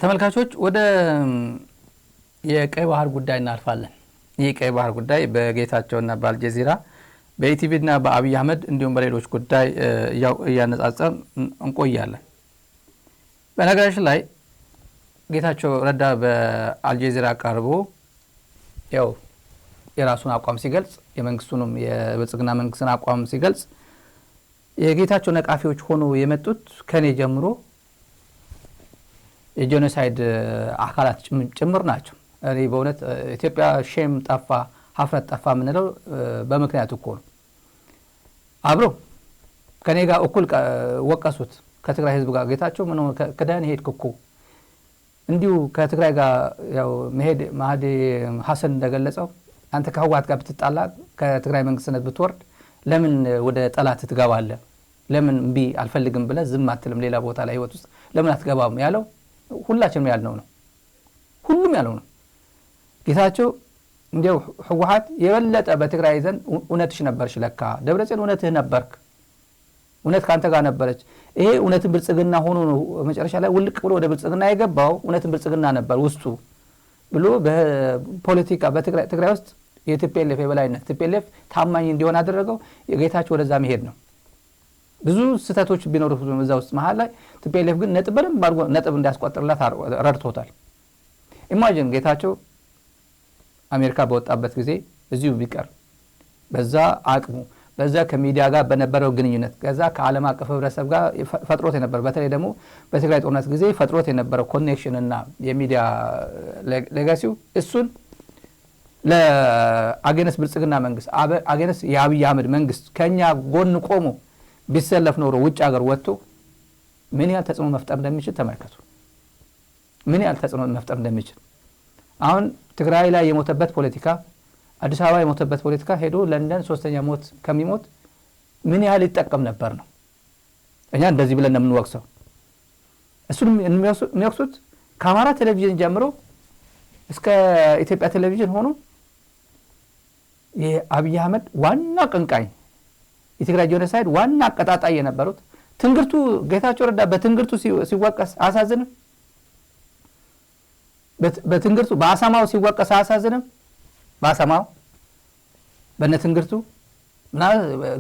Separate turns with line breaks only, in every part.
ተመልካቾች ወደ የቀይ ባህር ጉዳይ እናልፋለን። የቀይ ባህር ጉዳይ በጌታቸውና በአልጀዚራ በኢቲቪና በአብይ አህመድ እንዲሁም በሌሎች ጉዳይ ያነጻጸር እንቆያለን። በነገራችን ላይ ጌታቸው ረዳ በአልጀዚራ ቀርቦ ያው የራሱን አቋም ሲገልጽ የመንግስቱንም የብልጽግና መንግስትን አቋም ሲገልጽ የጌታቸው ነቃፊዎች ሆኖ የመጡት ከኔ ጀምሮ የጄኖሳይድ አካላት ጭምር ናቸው። እኔ በእውነት ኢትዮጵያ ሼም ጠፋ ሀፍረት ጠፋ ምንለው በምክንያት እኮ ነው። አብሮ ከኔ ጋር እኩል ወቀሱት ከትግራይ ህዝብ ጋር ጌታቸው ምን ከዳን ሄድክ እኮ እንዲሁ ከትግራይ ጋር ያው መሄድ ማህዲ ሐሰን እንደገለጸው አንተ ከህወሓት ጋር ብትጣላ ከትግራይ መንግስትነት ብትወርድ ለምን ወደ ጠላት ትገባለህ? ለምን እምቢ አልፈልግም ብለህ ዝም አትልም? ሌላ ቦታ ላይ ህይወት ውስጥ ለምን አትገባም ያለው ሁላችንም ያልነው ነው። ሁሉም ያለው ነው። ጌታቸው እንዲያው ህወሓት የበለጠ በትግራይ ዘንድ እውነትሽ ነበርሽ ለካ ደብረጽዮን እውነትህ ነበርክ እውነት ካንተ ጋር ነበረች ይሄ እውነትን ብልጽግና ሆኖ ነው መጨረሻ ላይ ውልቅ ብሎ ወደ ብልጽግና የገባው እውነትን ብልጽግና ነበር ውስጡ ብሎ በፖለቲካ በትግራይ ውስጥ የቲፒኤልኤፍ የበላይነት ቲፒኤልኤፍ ታማኝ እንዲሆን አደረገው። የጌታቸው ወደዛ መሄድ ነው። ብዙ ስህተቶች ቢኖሩ እዛ ውስጥ መሃል ላይ ቲፒኤልኤፍ ግን ነጥብ እንዲያስቆጥርላት ረድቶታል። ኢማጂን ጌታቸው አሜሪካ በወጣበት ጊዜ እዚሁ ቢቀር በዛ አቅሙ በዛ ከሚዲያ ጋር በነበረው ግንኙነት ከዛ ከዓለም አቀፍ ህብረተሰብ ጋር ፈጥሮት የነበረ በተለይ ደግሞ በትግራይ ጦርነት ጊዜ ፈጥሮት የነበረው ኮኔክሽን እና የሚዲያ ሌጋሲው እሱን ለአገነስ ብልጽግና መንግስት አገነስ የአብይ አህመድ መንግስት ከኛ ጎን ቆሞ ቢሰለፍ ኖሮ ውጭ ሀገር ወጥቶ ምን ያህል ተጽዕኖ መፍጠር እንደሚችል ተመልከቱ። ምን ያህል ተጽዕኖ መፍጠር እንደሚችል አሁን ትግራይ ላይ የሞተበት ፖለቲካ አዲስ አበባ የሞተበት ፖለቲካ ሄዶ ለንደን ሶስተኛ ሞት ከሚሞት ምን ያህል ይጠቀም ነበር ነው እኛ እንደዚህ ብለን የምንወቅሰው። እሱን የሚወቅሱት ከአማራ ቴሌቪዥን ጀምሮ እስከ ኢትዮጵያ ቴሌቪዥን ሆኖ የአብይ አህመድ ዋና ቀንቃኝ የትግራይ ጄኖሳይድ ዋና አቀጣጣይ የነበሩት ትንግርቱ ጌታቸው ረዳ በትንግርቱ ሲወቀስ አሳዝንም በትንግርቱ በአሳማው ሲወቀስ አሳዝንም በአሳማው በነትንግርቱ እና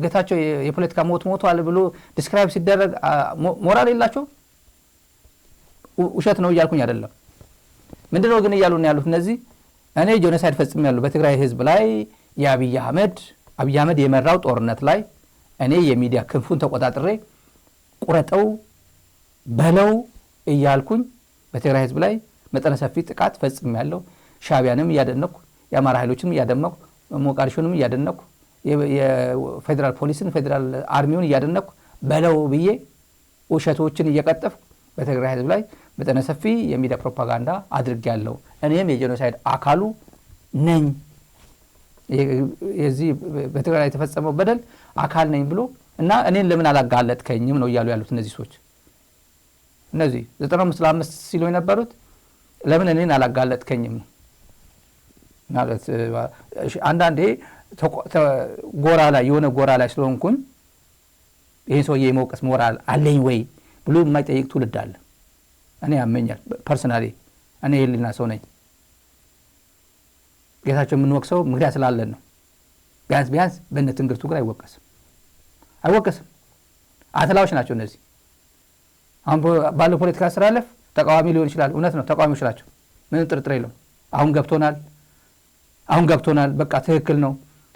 ጌታቸው የፖለቲካ ሞቷል ብሎ ዲስክራይብ ሲደረግ ሞራል የላቸው ውሸት ነው እያልኩኝ አይደለም። ምንድነው ግን እያሉ ነው ያሉት እነዚህ እኔ ጄኖሳይድ ፈጽሜያለሁ በትግራይ ህዝብ ላይ የአብይ አህመድ የመራው ጦርነት ላይ እኔ የሚዲያ ክንፉን ተቆጣጥሬ ቁረጠው በለው እያልኩኝ በትግራይ ህዝብ ላይ መጠነ ሰፊ ጥቃት ፈጽሜያለሁ። ሻቢያንም እያደነኩ የአማራ ኃይሎችንም እያደነኩ ሞቃዲሾንም እያደነኩ የፌደራል ፖሊስን ፌደራል አርሚውን እያደነኩ በለው ብዬ ውሸቶችን እየቀጠፍኩ በትግራይ ህዝብ ላይ መጠነ ሰፊ የሚዲያ ፕሮፓጋንዳ አድርጌያለሁ። እኔም የጄኖሳይድ አካሉ ነኝ የዚህ በትግራይ ላይ የተፈጸመው በደል አካል ነኝ ብሎ እና እኔን ለምን አላጋለጥከኝም ነው እያሉ ያሉት እነዚህ ሰዎች። እነዚህ 95 ሲሉ የነበሩት ለምን እኔን አላጋለጥከኝም ማለት አንዳንዴ ጎራ ላይ የሆነ ጎራ ላይ ስለሆንኩኝ ይሄ ሰውዬ የመውቀስ ሞራል አለኝ ወይ ብሎ የማይጠይቅ ትውልድ አለ። እኔ ያመኛል ፐርሰናሊ እኔ የልና ሰው ነኝ። ጌታቸው የምንወቅሰው ምክንያት ስላለን ነው። ቢያንስ በእነትንግርቱ ጋር አይወቀስም። አትላዎች ናቸው እነዚህ። አሁን ባለው ፖለቲካ አስተላለፍ ተቃዋሚ ሊሆን ይችላል። እውነት ነው ተቃዋሚዎች ናቸው። ምን ጥርጥር የለውም። አሁን ገብቶናል በቃ ትክክል ነው።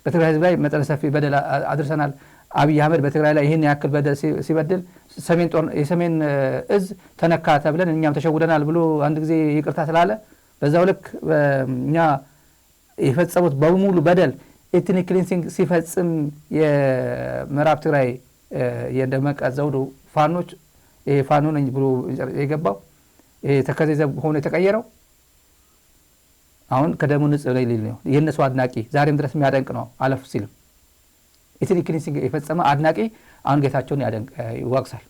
በትግራይ ህዝብ ላይ መጠነ ሰፊ በደል አድርሰናል። አብይ አህመድ በትግራይ ላይ ይሄን ያክል በደል ሲበድል የሰሜን እዝ ተነካ ተብለን እኛም ተሸውደናል ብሎ አንድ ጊዜ ይቅርታ ስላለ በዛው ልክ እኛ የፈጸሙት በሙሉ በደል ኤትኒክ ክሊንሲንግ ሲፈጽም የምዕራብ ትግራይ የደመቀ ዘውዱ ፋኖች ፋኖ ነኝ ብሎ የገባው ተከዘዘ ሆኖ የተቀየረው አሁን ከደሙ ንጽህ ላይ ሊል ነው። የነሱ አድናቂ ዛሬም ድረስ የሚያደንቅ ነው። አለፍ ሲልም ኤትኒክ ክሊንሲንግ የፈጸመ አድናቂ አሁን ጌታቸውን ይወቅሳል።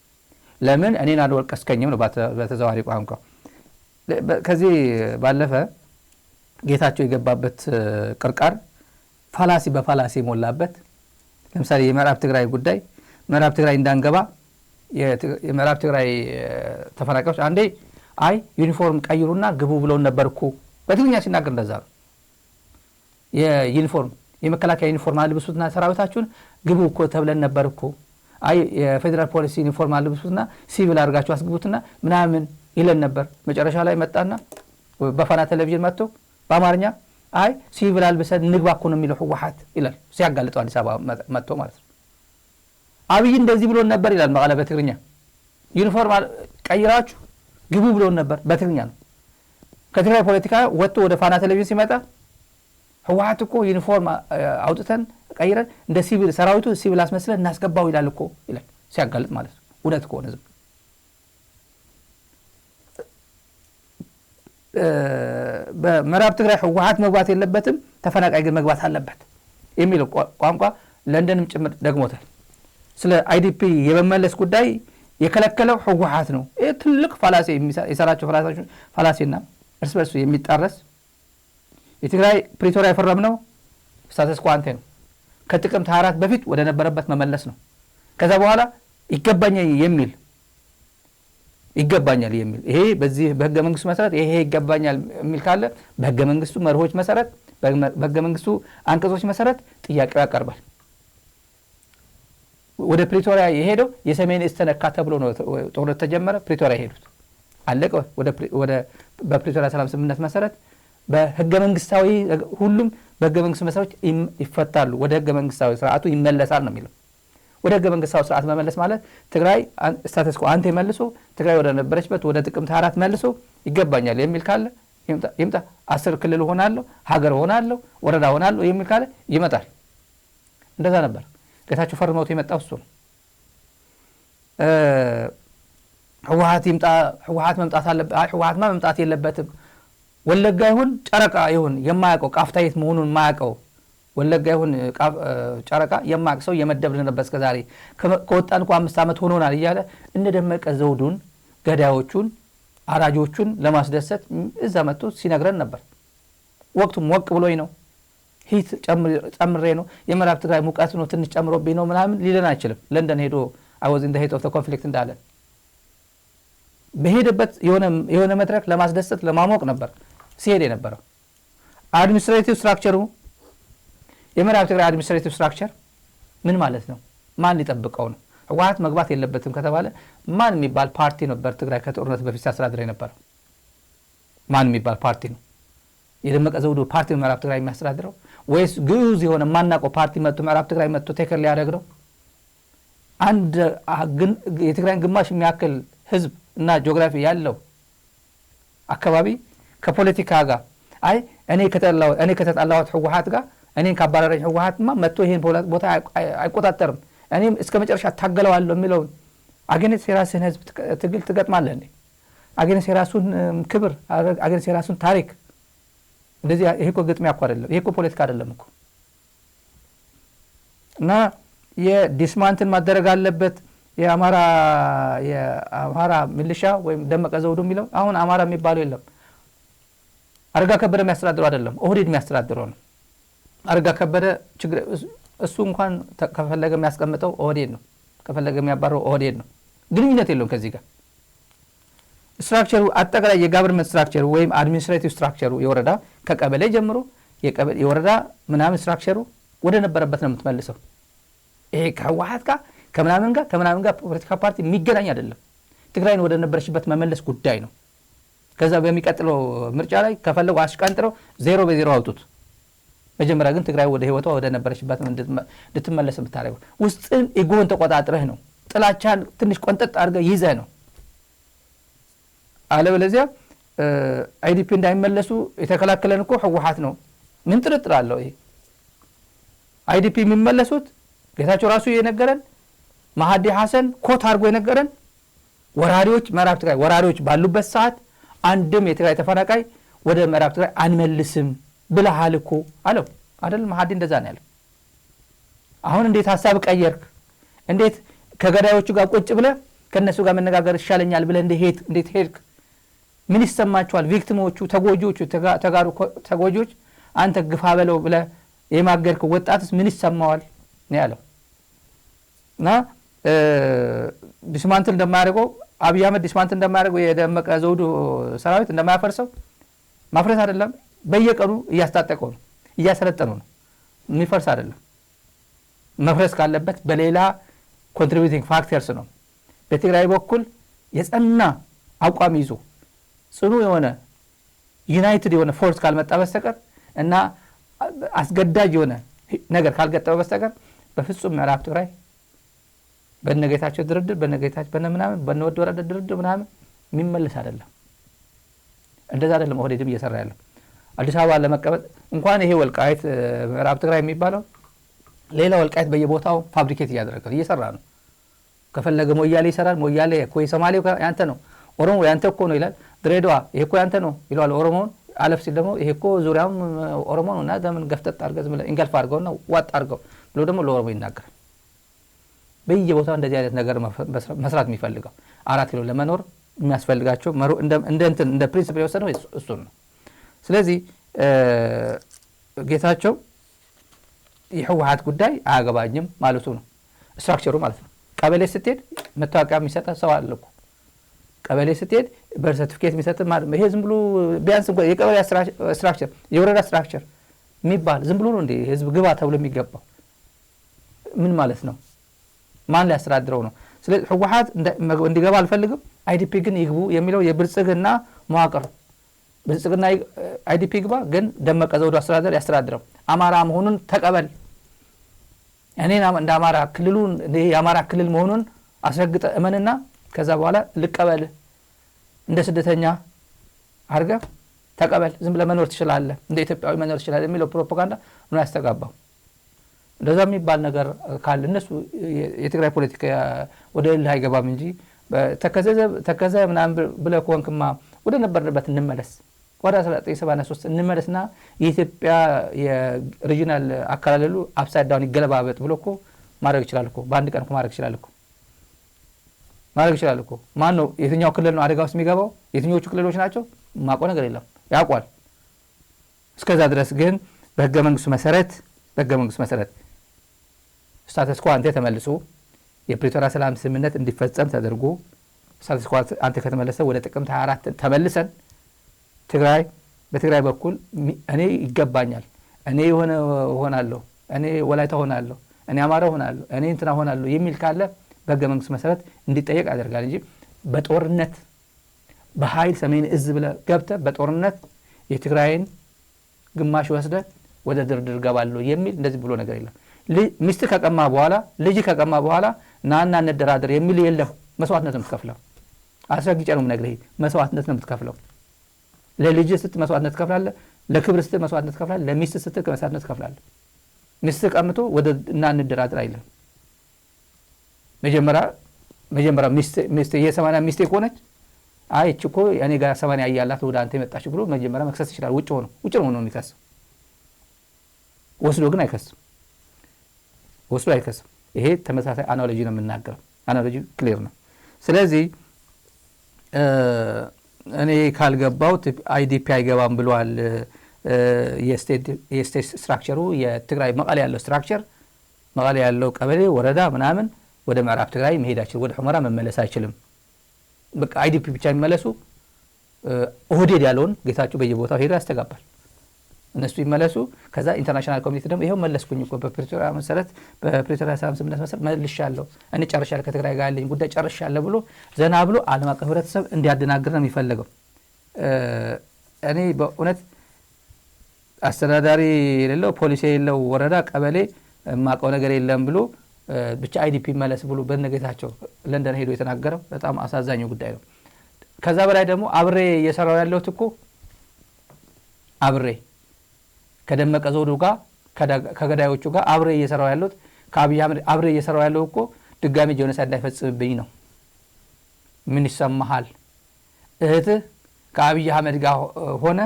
ለምን እኔን አልወቀስከኝም ነው በተዘዋዋሪ ቋንቋ። ከዚህ ባለፈ ጌታቸው የገባበት ቅርቃር ፋላሲ በፋላሲ ሞላበት። ለምሳሌ የምዕራብ ትግራይ ጉዳይ ምዕራብ ትግራይ እንዳንገባ የምዕራብ ትግራይ ተፈናቃዮች አንዴ አይ ዩኒፎርም ቀይሩና ግቡ ብለው ነበርኩ በትግርኛ ሲናገር እንደዛ ነው የዩኒፎርም የመከላከያ ዩኒፎርም አልብሱትና ሰራዊታችሁን ግቡ እኮ ተብለን ነበርኩ አይ የፌደራል ፖሊስ ዩኒፎርም አልብሱትና ሲቪል አድርጋችሁ አስግቡትና ምናምን ይለን ነበር መጨረሻ ላይ መጣና በፋና ቴሌቪዥን መጥቶ በአማርኛ አይ ሲቪል አልብሰን ንግባ እኮ ነው የሚለው ህወሓት ይላል ሲያጋልጠው አዲስ አበባ መጥቶ ማለት ነው አብይ እንደዚህ ብሎ ነበር ይላል መቀለ በትግርኛ ዩኒፎርም ቀይራችሁ ግቡ ብሎ ነበር በትግርኛ ነው ከትግራይ ፖለቲካ ወጥቶ ወደ ፋና ቴሌቪዥን ሲመጣ ህወሓት እኮ ዩኒፎርም አውጥተን ቀይረን እንደ ሲቪል ሰራዊቱ ሲቪል አስመስለን እናስገባው ይላል እኮ ይላል ሲያጋልጥ ማለት ነው እውነት እኮ ነው በመራብ ትግራይ ህወሓት መግባት የለበትም ተፈናቃይ ግን መግባት አለበት የሚለው ቋንቋ ለንደንም ጭምር ደግሞታል ስለ አይዲፒ የመመለስ ጉዳይ የከለከለው ህወሓት ነው ይሄ ትልቅ ፋላሲ የሰራቸው ፋላሲና እርስ በርሱ የሚጣረስ የትግራይ ፕሪቶሪያ የፈረምነው ስታተስ ኳንቴ ነው ከጥቅምት 24 በፊት ወደ ነበረበት መመለስ ነው ከዛ በኋላ ይገባኛል የሚል ይሄ በዚህ በህገ መንግስቱ መሰረት ይሄ ይገባኛል የሚል ካለ በህገ መንግስቱ መርሆች መሰረት በህገ መንግስቱ አንቀጾች መሰረት ጥያቄው ያቀርባል ወደ ፕሪቶሪያ የሄደው የሰሜን እስተነካ ተብሎ ነው ጦርነት ተጀመረ ፕሪቶሪያ ሄዱት አለቀ ወደ በፕሪቶሪያ ሰላም ስምምነት መሰረት በህገ መንግስታዊ ሁሉም በህገ መንግስቱ መሰረት ይፈታሉ ወደ ህገ መንግስታዊ ስርዓቱ ይመለሳል ነው የሚለው ወደ ህገ መንግስታዊ ስርዓት መመለስ ማለት ትግራይ ስታተስ ኮ አንተ መልሶ ትግራይ ወደ ነበረችበት ወደ ጥቅምት 24 መልሶ ይገባኛል የሚል ካለ ይምጣ 10 ክልል ሆናለሁ ሀገር ሆናለሁ ወረዳ ሆናለሁ የሚል ካለ ይመጣል እንደዛ ነበር ጌታቸው ፈርመውት የመጣው እሱ ነው ህወሓት መምጣት አለበት ህወሓት መምጣት የለበትም ወለጋ ይሁን ጨረቃ ይሁን የማያውቀው ቃፍታይት መሆኑን የማያውቀው ወለጋ ይሁን ጨረቃ የማያውቅ ሰው የመደብልን ነበር እስከዛሬ ከወጣን እኮ 5 አመት ሆኖናል እያለ እንደደመቀ ዘውዱን ገዳዮቹን አራጆቹን ለማስደሰት እዛ መጥቶ ሲነግረን ነበር ወቅቱም ሞቅ ብሎኝ ነው ሂት ጨምሬ ነው የምዕራብ ትግራይ ሙቀት ነው ትንሽ ጨምሮብኝ ነው ምናምን ሊለን አይችልም ለንደን ሄዶ I was in the heat of the conflict እንዳለ በሄደበት የሆነ መድረክ ለማስደሰት ለማሞቅ ነበር ሲሄድ የነበረው አድሚኒስትሬቲቭ ስትራክቸሩ የምዕራብ ትግራይ አድሚኒስትሬቲቭ ስትራክቸር ምን ማለት ነው ማን ሊጠብቀው ነው ህወሓት መግባት የለበትም ከተባለ ማን የሚባል ፓርቲ ነበር ትግራይ ከጦርነት በፊት ሲያስተዳድር የነበረው ማን የሚባል ፓርቲ ነው የደመቀ ዘውዱ ፓርቲ ምዕራብ ትግራይ የሚያስተዳድረው ወይስ ግዑዝ የሆነ ማናውቀው ፓርቲ መጥቶ ምዕራብ ትግራይ መጥቶ ቴከር ሊያደርግ ነው አንድ የትግራይን ግማሽ የሚያክል ህዝብ እና ጂኦግራፊ ያለው አካባቢ ከፖለቲካ ጋር አይ እኔ ከተጣላሁት ህወሓት ጋር እኔን ካባረረኝ ህወሓትማ መጥቶ ይሄን ቦታ አይቆጣጠርም እኔም እስከ መጨረሻ ታገለዋለሁ የሚለው አገነት የራስን ህዝብ ትግል ትገጥማለህ እንዴ አገነት የራሱን ክብር አገነት የራሱን ታሪክ እንደዚህ ይሄ እኮ ግጥሚያ እኮ አይደለም ይሄ እኮ ፖለቲካ አይደለም እኮ እና የዲስማንትን ማደረግ አለበት የአማራ ሚሊሻ ወይም ደመቀ ዘውዱ የሚለው አሁን አማራ የሚባለው የለም አረጋ ከበደ የሚያስተዳድረው አይደለም ኦህዴድ የሚያስተዳድረው ነው አረጋ ከበደ ችግር እሱ እንኳን ከፈለገ የሚያስቀምጠው ኦህዴድ ነው ከፈለገ የሚያባረው ኦህዴድ ነው ግንኙነት የለውም ከዚህ ጋር ስትራክቸሩ አጠቃላይ የጋቨርንመንት ስትራክቸሩ ወይም አድሚኒስትሬቲቭ ስትራክቸሩ የወረዳ ከቀበሌ ጀምሮ የወረዳ ምናምን ስትራክቸሩ ወደ ነበረበት ነው የምትመልሰው ይሄ ከህወሓት ጋር ከመናምን ጋር ፖለቲካ ፓርቲ የሚገናኝ አይደለም ትግራይን ወደ ነበረችበት መመለስ ጉዳይ ነው ከዛ በሚቀጥለው ምርጫ ላይ ከፈለጉ አሽቀንጥረው 0 አውጡት መጀመሪያ ግን ትግራይ ወደ ህይወቷ ወደ ነበረችበት እንድትመለስ የምታደርገው ውስጥን ኢጎን ተቆጣጥረህ ነው ጥላቻን ትንሽ ቆንጠጥ አድርገህ ይዘህ ነው አለበለዚያ አይዲፒ እንዳይመለሱ የተከላከለን እኮ ህወሓት ነው ምን ጥርጥር አለው ይሄ አይዲፒ የሚመለሱት ጌታቸው ራሱ የነገረን ማህዲ ሐሰን ኮት አድርጎ የነገረን ወራሪዎች ምዕራብ ትግራይ ወራሪዎች ባሉበት ሰዓት አንድም የትግራይ ተፈናቃይ ወደ ምዕራብ ትግራይ አንመልስም ብለሃል እኮ አለው አይደል ማህዲ እንደዛ ነው ያለው አሁን እንዴት ሐሳብ ቀየርክ እንዴት ከገዳዮቹ ጋር ቁጭ ብለህ ከነሱ ጋር መነጋገር ይሻለኛል ብለህ እንዴት ሄድክ ምን ይሰማቸዋል ቪክቲሞቹ ተጋሩ ተጎጂዎች አንተ ግፋ በለው ብለህ የማገርክ ወጣትስ ምን ይሰማዋል ነው ያለው እና ዲስማንትል እንደማያደርገው አብይ አህመድ ዲስማንት እንደማያደርገው የደመቀ ዘውዱ ሰራዊት እንደማያፈርሰው ማፍረስ አይደለም በየቀኑ እያስታጠቀው ነው እያሰለጠነው ነው የሚፈርስ አይደለም መፍረስ ካለበት በሌላ ኮንትሪቢዩቲንግ ፋክተርስ ነው በትግራይ በኩል የጸና አቋም ይዞ ጽኑ የሆነ ዩናይትድ የሆነ ፎርስ ካልመጣ በስተቀር እና አስገዳጅ የሆነ ነገር ካልገጠመ በስተቀር በፍጹም ምዕራብ ትግራይ በነገታቸው ድርድር በነገታቸው በነምናምን በነወድ ወረደ ድርድር ምናምን የሚመለስ አይደለም እንደዛ አይደለም ኦህዴድም እየሰራ ያለው አዲስ አበባ ለመቀበል እንኳን ይሄ ወልቃይት ምዕራብ ትግራይ የሚባለው ሌላ ወልቃይት በየቦታው ፋብሪኬት እያደረገ እየሰራ ነው ከፈለገ ሞያሌ ይሰራል ሞያሌ እኮ የሶማሌው ያንተ ነው ኦሮሞ ያንተ እኮ ነው ይላል ድሬዳዋ ይሄ እኮ ያንተ ነው ይላል ኦሮሞን አለፍ ሲል ደግሞ ይሄ እኮ ዙሪያውን ኦሮሞ ነውና ደምን ገፍተት አድርገው ዝም ብለ እንገልፍ አድርገውና ዋጥ አድርገው ብሎ ደግሞ ለኦሮሞ ይናገራል በየቦታው እንደዚህ አይነት ነገር መስራት የሚፈልገው 4 ኪሎ ለመኖር የሚያስፈልጋቸው እንደ ፕሪንሲፕል የወሰነው እሱ ነው ስለዚህ ጌታቸው የህወሓት ጉዳይ አያገባኝም ማለቱ ነው ስትራክቸሩ ማለት ነው ቀበሌ ስትሄድ መታወቂያ የሚሰጥ ሰው አለ እኮ ቀበሌ ስትሄድ በር ሰርቲፊኬት የሚሰጥ ማለት ይሄ ዝም ብሎ ቢያንስ እንኳን የቀበሌ ስትራክቸር የወረዳ ስትራክቸር የሚባል ዝም ብሎ ነው እንዴ ህዝብ ግባ ተብሎ የሚገባው ምን ማለት ነው ማን ሊያስተዳድረው ነው ስለዚህ ህወሓት እንዲገባ አልፈልግም አይዲፒ ግን ይግቡ የሚለው የብልጽግና መዋቅር ብልጽግና አይዲፒ ይግባ ግን ደመቀ ዘውዱ አስተዳደር ያስተዳድረው አማራ መሆኑን ተቀበል እኔና እንደ አማራ ክልሉን የአማራ ክልል መሆኑን አስረግጠ እመንና ከዛ በኋላ ልቀበል እንደ ስደተኛ አርገ ተቀበል ዝም ብለ መኖር ትችላለህ እንደ ኢትዮጵያዊ መኖር ትችላለህ የሚለው ፕሮፓጋንዳ ነው ያስተጋባው እንደዛ የሚባል ነገር ካለ እነሱ የትግራይ ፖለቲካ ወደ ሌላ አይገባም እንጂ ተከዘ ምናምን ብለህ ኮንክማ ወደ ነበርንበት እንመለስ ወደ 1973 እንመለስና የኢትዮጵያ የሪጂናል አካላለሉ አፕሳይድ ዳውን ይገለባበጥ ብሎኮ ማድረግ ይችላል እኮ በአንድ ቀን እኮ ማድረግ ይችላል እኮ ማን ነው የትኛው ክልል ነው አደጋ ውስጥ የሚገባው የትኞቹ ክልሎች ናቸው ማቆ ነገር የለም ያቋል እስከዛ ድረስ ግን በህገ መንግስቱ መሰረት ስታተስ ኳ አንተ ተመልሶ የፕሪቶሪያ ሰላም ስምምነት እንዲፈጸም ተደርጎ ስታተስ ኳ አንተ ከተመለሰ ወደ ጥቅምት 24 ተመልሰን በትግራይ በኩል እኔ ይገባኛል እኔ ሆናለሁ እኔ ወላይታ ሆናለሁ እኔ አማራ ሆናለሁ እኔ እንትና ሆናለሁ የሚል ካለ በህገ መንግስቱ መሰረት እንዲጠየቅ ያደርጋል እንጂ በጦርነት በኃይል ሰሜን እዝ ብለ ገብተ በጦርነት የትግራይን ግማሽ ወስደ ወደ ድርድር ገባለሁ የሚል እንደዚህ ብሎ ነገር የለም ሚስት ከቀማ በኋላ ልጅ ከቀማ በኋላ ናና እንደራደር የሚል የለም መስዋዕትነት ነው የምትከፍለው አስረግጬ ነው የምነግርህ መስዋዕትነት ነው የምትከፍለው ለልጅ ስት መስዋዕትነት ትከፍላለህ ለክብር ስት መስዋዕትነት ትከፍላለህ ለሚስት ስት መስዋዕትነት ትከፍላለህ ሚስት ቀምቶ ወደ እና እንደራደር አይደለም መጀመሪያ ሚስት የ80 ሚስት የሆነች እቺ እኮ እኔ ጋር 80 ያያላት ወደ አንተ የመጣች ብሎ መጀመሪያ መክሰስ ይችላል ውጭ ሆኖ ነው የሚከሰው ወስዶ ግን አይከስም ይሄ ተመሳሳይ አናሎጂ ነው የምናገረው አናሎጂ ክሊር ነው ስለዚህ እኔ ካልገባው አይዲፒ አይገባም ብሏል የስቴት ስትራክቸሩ የትግራይ መቀሌ ያለው ስትራክቸር መቀሌ ያለው ቀበሌ ወረዳ ምናምን ወደ ምዕራብ ትግራይ መሄድ አይችልም ወደ ሁመራ መመለስ አይችልም በቃ አይዲፒ ብቻ የሚመለሱ ኦህዴድ ያለውን ጌታቸው በየቦታው ሄዶ ያስተጋባል እነሱ ይመለሱ ከዛ ኢንተርናሽናል ኮሚኒቲ ደግሞ ይሄው መለስኩኝ እኮ በፕሪቶሪያ መሰረት በፕሪቶሪያ ሰላም ስምምነት መሰረት መልሻለሁ እኔ ጨርሻለሁ ከትግራይ ጋር ያለኝ ጉዳይ ጨርሻለሁ ብሎ ዘና ብሎ ዓለም አቀፍ ህብረተሰብ እንዲያደናግር ነው የሚፈልገው እኔ በእውነት አስተዳዳሪ የሌለው ፖሊሲ የሌለው ወረዳ ቀበሌ ማቀው ነገር የለም ብሎ ብቻ አይዲፒ መለስ ብሎ በነገታቸው ለንደን ሄዶ የተናገረው በጣም አሳዛኝ ጉዳይ ነው ከዛ በላይ ደግሞ አብሬ እየሰራው ያለው እኮ አብሬ ከደመቀ ዘውዱ ጋር ከገዳዮቹ ጋር አብሬ እየሰራው ያለው ከአብይ አህመድ አብሬ እየሰራው ያለው እኮ ድጋሚ ጄኖሳይድ እንዳይፈጽምብኝ ነው ምን ይሰማሃል እህት ከአብይ አህመድ ጋር ሆነ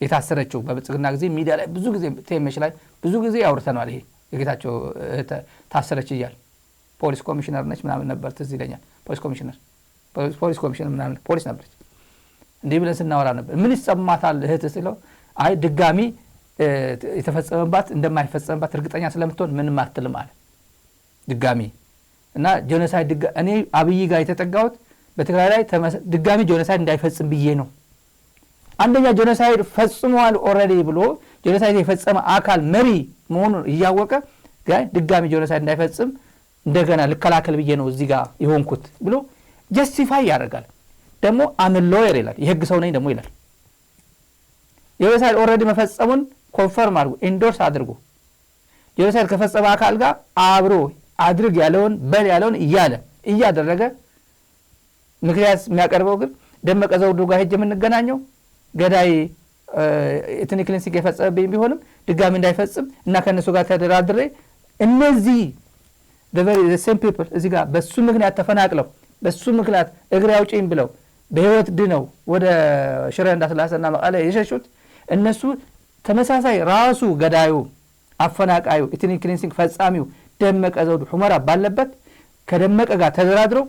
የታሰረችው በብልጽግና ጊዜ ሚዲያ ላይ ብዙ ጊዜ ቴምሽ ላይ ብዙ ጊዜ ያወርተናል ይሄ የጌታቸው ታሰረች ይያል ፖሊስ ኮሚሽነር ነች ምናምን ነበር ትዝ ይለኛል ፖሊስ ኮሚሽነር ምናምን ፖሊስ ነበረች እንዴ ብለን ስናወራ ነበር ምን ይሰማታል እህት ስለው አይ ድጋሚ የተፈጸመባት እንደማይፈጸምባት እርግጠኛ ስለምትሆን ምንም አትልም አለ ድጋሚ እና ጄኖሳይድ እኔ አብይ ጋር የተጠጋሁት በትግራይ ላይ ድጋሚ ጄኖሳይድ እንዳይፈጽም ብዬ ነው። አንደኛ ጄኖሳይድ ፈጽሟል ኦልሬዲ ብሎ ጄኖሳይድ የፈጸመ አካል መሪ መሆኑን እያወቀ ድጋሚ ጄኖሳይድ እንዳይፈጽም እንደገና ልከላከል ብዬ ነው እዚህ ጋር ይሆንኩት ብሎ ጀስቲፋይ ያደርጋል። ደግሞ አም ሎየር ይላል፣ የህግ ሰው ነኝ ደግሞ ይላል። ጄኖሳይድ ኦልሬዲ መፈጸሙን ኮንፈርም አድርጎ ኢንዶርስ አድርጎ ጄኖሳይድ ከፈጸመ አካል ጋር አብሮ አድርግ ያለውን በል ያለውን እያደረገ ምክንያት የሚያቀርበው ግን ደመቀ ዘውዱ ጋር ሄጄ የምንገናኘው ገዳይ ኤትኒክ ክሊንሲንግ የፈጸመብኝ ቢሆንም ድጋሚ እንዳይፈጽም እና ከነሱ ጋር ተደራድሬ እነዚህ the same people እዚህ ጋር በሱ ምክንያት ተፈናቅለው በሱ ምክንያት እግሬ አውጪኝ ብለው በህይወት ድነው ወደ ሽረ እንዳስላሰና መቀለ የሸሹት እነሱ ተመሳሳይ ራሱ ገዳዩ አፈናቃዩ ኤትኒክ ክሊንሲንግ ፈጻሚው ደመቀ ዘውዱ ሁመራ ባለበት ከደመቀ ጋር ተደራድረው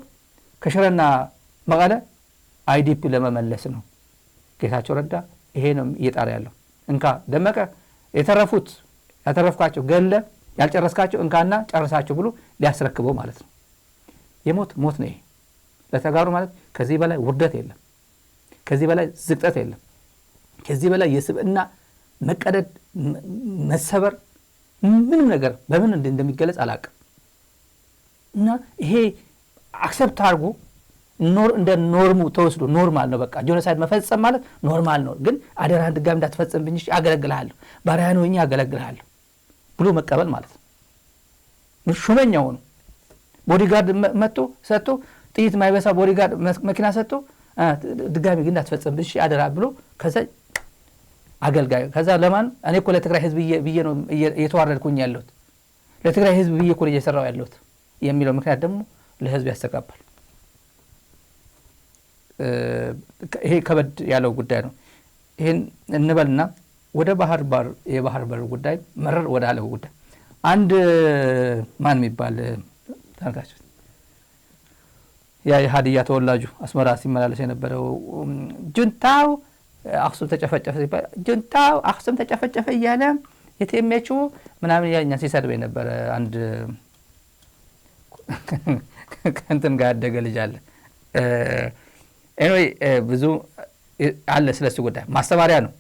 ከሽረና መቀለ አይዲፒ ለመመለስ ነው ጌታቸው ረዳ ይሄ ነው እየጣረ ያለው። እንካ ደመቀ ያተረፍካቸው ገለ ያልጨረስካቸው እንካና ጨርሳቸው ብሎ ሊያስረክበው ማለት ነው። የሞት ሞት ነው ይሄ ለተጋሩ ማለት። ከዚህ በላይ ውርደት የለም፣ ከዚህ በላይ ዝቅጠት የለም፣ ከዚህ በላይ የስብዕና መቀደድ መሰበር ምንም ነገር በምን እንደሚገለጽ አላውቅም። እና ይሄ አክሰፕት አድርጎ እንደ ኖርሙ ተወስዶ ኖርማል ነው በቃ ጄኖሳይድ መፈጸም ማለት ኖርማል ነው፣ ግን አደራህን ድጋሚ እንዳትፈጽምብኝ አገለግልሃለሁ፣ ባሪያህን ሆኜ አገለግልሃለሁ ብሎ መቀበል ማለት ነው። ሹመኛው ነው ቦዲጋርድ መጥቶ ሰጥቶ ጥይት ማይበሳ ቦዲጋርድ መኪና ሰጥቶ ድጋሚ ግን እንዳትፈጽምብኝ አደራ ብሎ ከዛ አገልጋይ ከዛ ለማን እኔ እኮ ለትግራይ ህዝብ ብዬ ነው እየተዋረድኩኝ ያለሁት ለትግራይ ህዝብ ብዬ እኮ እየሰራው ያለሁት የሚለው ምክንያት ደግሞ ለህዝብ ያስተጋባል። ይሄ ከበድ ያለው ጉዳይ ነው። ይሄን እንበልና ወደ የባህር በር ጉዳይ መረር ወደ አለው ጉዳይ አንድ ማን የሚባል ታርጋችሁ የሀዲያ ተወላጁ አስመራ ሲመላለስ የነበረው ጁንታው አክሱም ተጨፈጨፈ ሲባል ጁንታው አክሱም ተጨፈጨፈ እያለ የቴሜቹ ምናምን ያኛ ሲሰድብ የነበረ አንድ ከእንትን ጋር ያደገ ልጅ አለ። ኤኒዌይ ብዙ አለ ስለሱ ጉዳይ ማስተማሪያ ነው።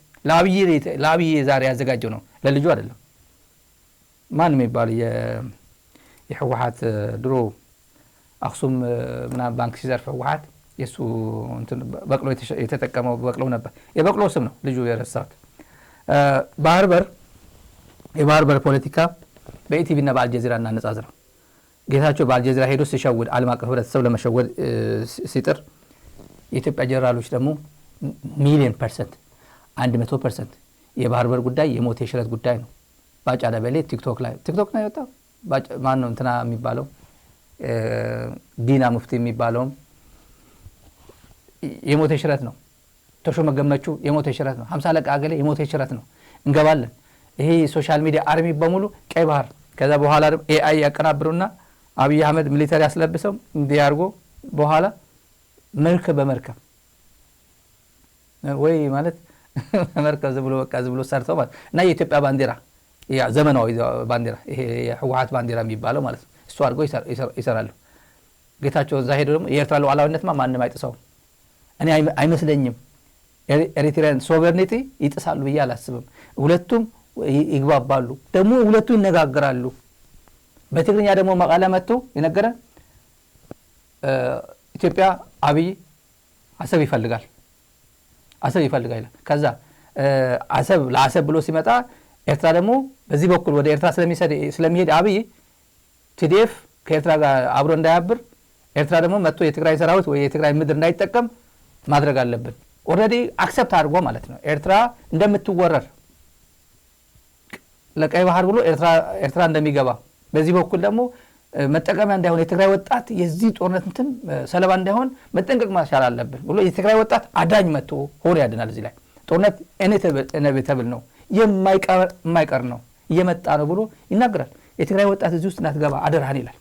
ለአብይ ዛሬ ያዘጋጀው ነው ለልጁ አይደለም። ማን የሚባል የህወሓት ድሮ አክሱም ምናምን ባንክ ሲዘርፍ ህወሓት የሱ እንትን በቅሎ የተጠቀመው በቅሎ ነበር። የበቅሎ ስም ነው ልጁ የረሳት። የባህር በር ፖለቲካ በኢቲቪ እና በአልጀዚራ እናነጻጽረው። ጌታቸው በአልጀዚራ ሄዶ ሲሸውድ ዓለም አቀፍ ህብረተሰብ ለመሸወድ ሲጥር የኢትዮጵያ ጀነራሎች ደግሞ ሚሊዮን% 100% የባህር በር ጉዳይ የሞት የሽረት ጉዳይ ነው። ባጫ ደበሌ ቲክቶክ ላይ የወጣው ማን ነው እንትና የሚባለው ዲና ሙፍቲ የሚባለው የሞት የሽረት ነው። ተሾመ ገመቹ የሞት የሽረት ነው። 50 አለቃ አገሌ የሞት የሽረት ነው። እንገባለን። ይሄ ሶሻል ሚዲያ አርሚ በሙሉ ቀይ ባህር ከዛ በኋላ ደግሞ ኤአይ ያቀናብሩና አብይ አህመድ ሚሊተሪ ያስለብሰው እንዲያርጎ በኋላ መርከብ በመርከብ ወይ ማለት መርከብ ዝብሎ ሰርተው ማለት እና የኢትዮጵያ ባንዲራ ያ ዘመናዊ ባንዲራ ይሄ የህወሓት ባንዲራ የሚባለው ማለት ነው። እሱ አድርጎ ይሰራሉ። ጌታቸው እዛ ሄዶ ደግሞ የኤርትራ ሉዓላዊነትማ ማንንም አይጥሰው እኔ አይመስለኝም ኤሪትሪያን ሶቨርኒቲ ይጥሳሉ ብዬ አላስብም። ሁለቱም ይግባባሉ፣ ደግሞ ሁለቱም ይነጋገራሉ። በትግርኛ ደግሞ መቀለ መጥቶ የነገረ ኢትዮጵያ አብይ አሰብ ይፈልጋል ከዛ አሰብ ለአሰብ ብሎ ሲመጣ ኤርትራ ደግሞ በዚህ በኩል ወደ ኤርትራ ስለሚሄድ አብይ ቲዲኤፍ ከኤርትራ ጋር አብሮ እንዳያብር ኤርትራ ደግሞ መጥቶ የትግራይ ሰራዊት ወይ የትግራይ ምድር እንዳይጠቀም ማድረግ አለብን። ኦልሬዲ አክሰፕት አድርጎ ማለት ነው ኤርትራ እንደምትወረር ለቀይ ባህር ብሎ ኤርትራ እንደሚገባ በዚህ በኩል ደግሞ መጠቀሚያ እንዳይሆን የትግራይ ወጣት የዚህ ጦርነት እንትን ሰለባ እንዳይሆን መጠንቀቅ ማሻል አለብን ብሎ የትግራይ ወጣት አዳኝ መጥቶ ሆር ያድናል። እዚህ ላይ ጦርነት ኢኔቪተብል ነው የማይቀር ነው እየመጣ ነው ብሎ ይናገራል። የትግራይ ወጣት እዚህ ውስጥ እንዳትገባ አደራህን ይላል።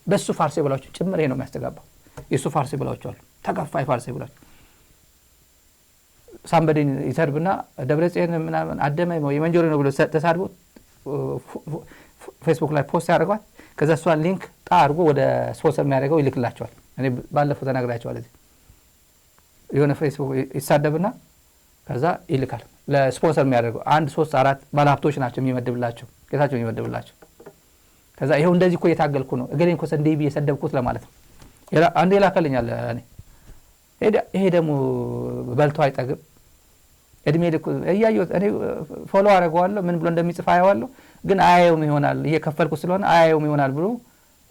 በሱ ፋርሴ ብላችሁ ጭምር ነው የሚያስተጋባው። የሱ ፋርሴ ብላችሁ አሉ ተከፋይ ፋርሴ ብላችሁ ሳምበዲን ይሰርብና ደብረጽዮን ምናምን አደመ የመንጆሪ ነው ብሎ ተሳድቦ ፌስቡክ ላይ ፖስት ያደርጋል። ከዛ እሷን ሊንክ አድርጎ ወደ ስፖንሰር የሚያደርገው ይልክላቸዋል። እኔ ባለፈው ተናግራቸዋለሁ የሆነ ፌስቡክ ይሳደብና ከዛ ይልካል ለስፖንሰር የሚያደርገው 1 3 4 ባለሀብቶች ናቸው የሚመድብላቸው ጌታቸው የሚመድብላቸው ከዛ ይሄው እንደዚህ እኮ የታገልኩ ነው እገሌን እኮ ሰንዴ እየሰደብኩት ለማለት ነው አንዴ ላከልኛል እኔ ይሄ ደግሞ በልቶ አይጠግብ እድሜ ልኩ እያየሁት እኔ ፎሎ አደርገዋለሁ ምን ብሎ እንደሚጽፍ አየዋለሁ ግን አያየውም ይሆናል እየከፈልኩ ስለሆነ አያየውም ይሆናል ብሎ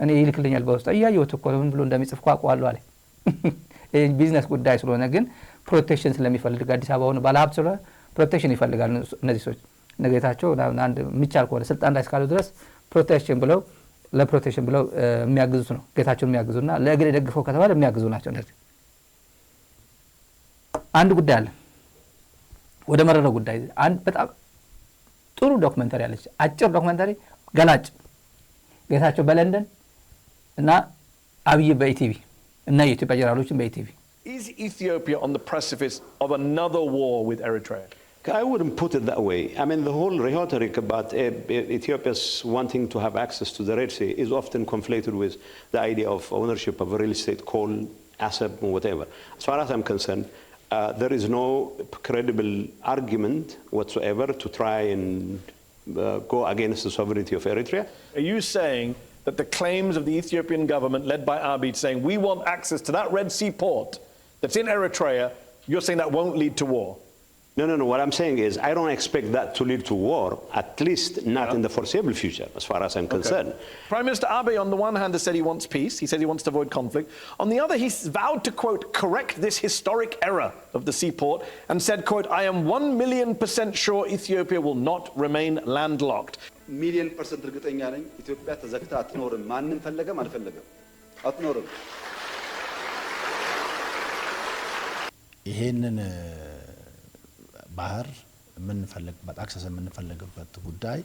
እኔ ይልክልኛል በውስጥ እያየሁት እኮ ምን ብሎ እንደሚጽፍ ቋቋለሁ አለ ይሄ ቢዝነስ ጉዳይ ስለሆነ ግን ፕሮቴክሽን ስለሚፈልግ አዲስ አበባ ሆነ ባለሀብት ስለሆነ ፕሮቴክሽን ይፈልጋል እነዚህ ሰዎች ነገታቸው አንድ የሚቻል ከሆነ ስልጣን ላይ እስካሉ ድረስ ፕሮቴክሽን ብለው ለፕሮቴክሽን ብለው የሚያግዙት ነው ጌታቸውን የሚያግዙና ለእግሬ ደግፈው ከተባለ የሚያግዙ ናቸው እንደዚህ አንድ ጉዳይ አለ ወደ መረረው ጉዳይ አንድ በጣም ጥሩ ዶክመንተሪ አለች አጭር ዶክመንተሪ ገላጭ ጌታቸው በለንደን እና አብይ በኢቲቪ እና የኢትዮጵያ ጀነራሎችን በኢቲቪ
Is Ethiopia on the precipice of another war with Eritrea?
I wouldn't put it that way. I mean, the whole rhetoric about Ethiopia's wanting to have access to the Red Sea is often conflated with the idea of ownership of a real estate, coal, asset, or whatever. As far as I'm concerned, there is no credible argument whatsoever to try and go against the sovereignty of Eritrea.
Are you saying that the claims of the Ethiopian government, led by Abiy, saying we want access to that Red Sea port that's in Eritrea, you're saying that won't lead to war?
No. What I'm saying is I don't expect that to lead to war, at least not in the foreseeable future, as far as I'm concerned.
Prime Minister Abiy, on the one hand, has said he wants peace. He said he wants to avoid conflict. On the other, he's vowed to, quote, correct this historic error of the seaport and said, quote, I am 1,000,000% sure Ethiopia will not remain landlocked.
1,000,000% እርግጠኛ ነኝ ኢትዮጵያ ተዘግታ አትኖርም ማንንም ፈለገም አልፈለገም አትኖርም
ይሄንን ባህር የምንፈልግበት አክሰስ የምንፈልግበት ጉዳይ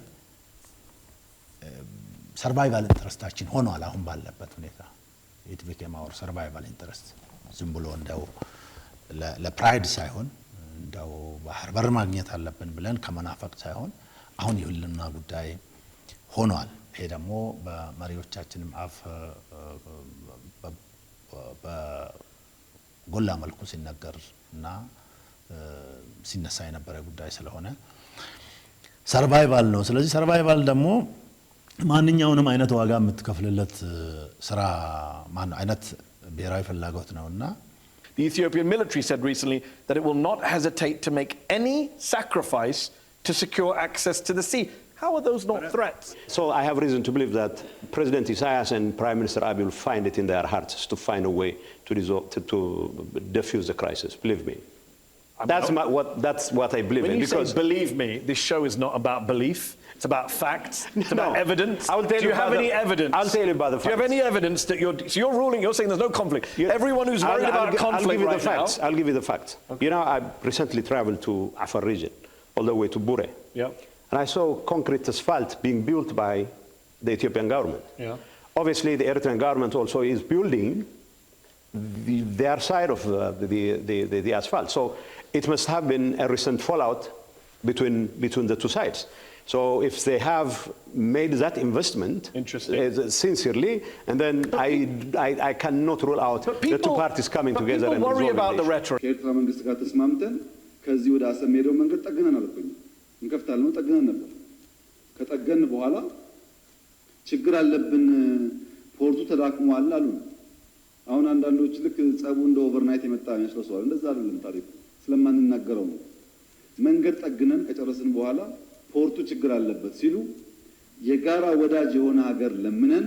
ሰርቫይቫል ኢንተረስታችን ሆኗል አሁን ባለበት ሁኔታ it became our survival interest ዝም ብሎ እንደው ለፕራይድ ሳይሆን እንደው ባህር በር ማግኘት አለብን ብለን ከመናፈቅ ሳይሆን አሁን የሁሉና ጉዳይ ሆኗል ይሄ ደግሞ በመሪዎቻችንም አፍ በጎላ መልኩ ሲነገርና ሲነሳ የነበረ ጉዳይ ስለሆነ ሰርቫይቫል ነው ስለዚህ ሰርቫይቫል ደግሞ ማንኛውንም አይነት ዋጋ የምትከፍልለት ስራ ማን አይነት ብሔራዊ ፍላጎት ነውና
The Ethiopian military said recently that it will not hesitate to make any sacrifice to secure access to the sea. How are those not threats?
So I have reason to believe that President Isaias and Prime Minister Abiy will find it in their hearts to find a way to resolve, to defuse the crisis. Believe me. That's what I believe
when
in.
When you say believe me, this show is not about belief. It's about facts. It's about evidence.
Do
you have any evidence?
I'll tell you about the facts.
Do you have any evidence that you're ruling? You're saying there's no conflict. Everyone who's worried about conflict right now.
I'll give you the facts. Okay. You know, I recently traveled to Afar region, all the way to Bure.
Yeah.
And I saw concrete asphalt being built by the Ethiopian government.
Yeah.
Obviously, the Eritrean government also is building their side of the asphalt. So it must have been a recent fallout between the two sides. So if they have made that investment sincerely, and then I cannot rule out the two parties coming together and
worry about the rhetoric.
ከኤርትራ መንግስት ጋር ተስማምተን ከዚህ ወደ አሰብ ሄደው መንገድ ጠግነን አልኩኝ እንከፍታለን ነው ጠግነን ነበር ከጠገን በኋላ ችግር አለብን ፖርቱ ተዳክሟል አሉ አሁን አንዳንዶች ልክ ጸቡ እንደ ኦቨርናይት የመጣ ያስረሳዋል እንደዛ አይደለም ታሪኩ ስለማንናገረው ነው መንገድ ጠግነን ከጨረስን በኋላ ፖርቱ ችግር አለበት ሲሉ የጋራ ወዳጅ የሆነ ሀገር ለምነን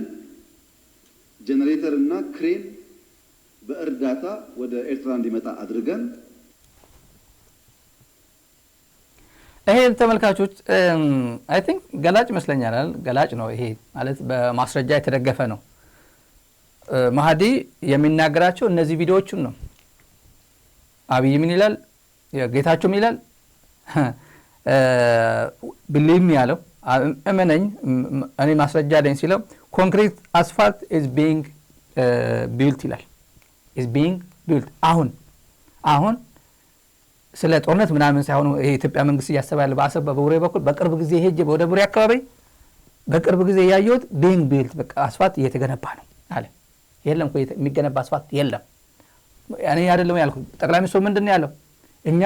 ጄነሬተር እና ክሬን በእርዳታ ወደ ኤርትራ እንዲመጣ አድርገን
ይሄ ተመልካቾች አይ ቲንክ ገላጭ መስለኛል ገላጭ ነው ይሄ ማለት በማስረጃ የተደገፈ ነው ማህዲ የሚናገራቸው እነዚህ ቪዲዮዎችን ነው አብይ ምን ይላል ጌታቸው ምን ይላል ብሊም ያለው እመነኝ እኔ ማስረጃ አለኝ ሲለው ኮንክሪት አስፋልት is being built ይላል is being built አሁን ስለ ጦርነት ምናምን ሳይሆን የኢትዮጵያ መንግስት ያሰበ ያለ በአሰብ በቡሬ በኩል በቅርብ ጊዜ ሄጄ ወደ ቡሬ አካባቢ በቅርብ ጊዜ ያየሁት being built በቃ አስፋልት እየተገነባ ነው አለ የለም እኮ የሚገነባ አስፋልት የለም። እኔ አይደለም ያልኩት ጠቅላይ ሚኒስትሩ ምንድነው ያለው? እኛ